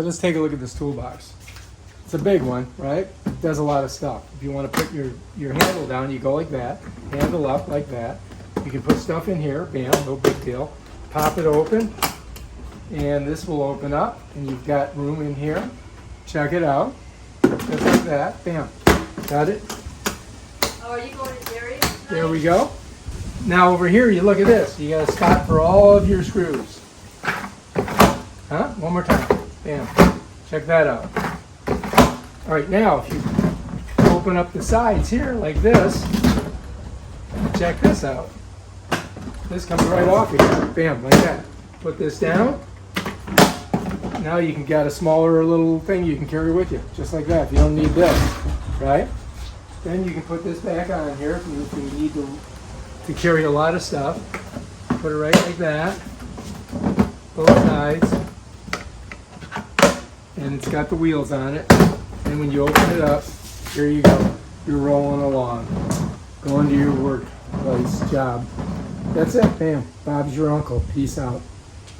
Let's take a look at this toolbox. It's a big one, right? It does a lot of stuff. If you want to put your handle down, you go like that, handle up like that. You can put stuff in here, bam, no big deal. Pop it open, and this will open up, and you've got room in here. Check it out, just like that, bam. Got it? Oh, are you going to Jerry's? There we go. Now over here, you look at this. You got a spot for all of your screws. Huh? One more time. Bam. Check that out. All right, now if you open up the sides here like this, check this out. This comes right off here. Bam, like that. Put this down. Now you can get a smaller little thing you can carry with you, just like that. If you don't need this, right? Then you can put this back on here if you need to carry a lot of stuff. Put it right like that, both sides, and it's got the wheels on it. And when you open it up, here you go. You're rolling along, going to your workplace job. That's it, bam. Bob's your uncle. Peace out.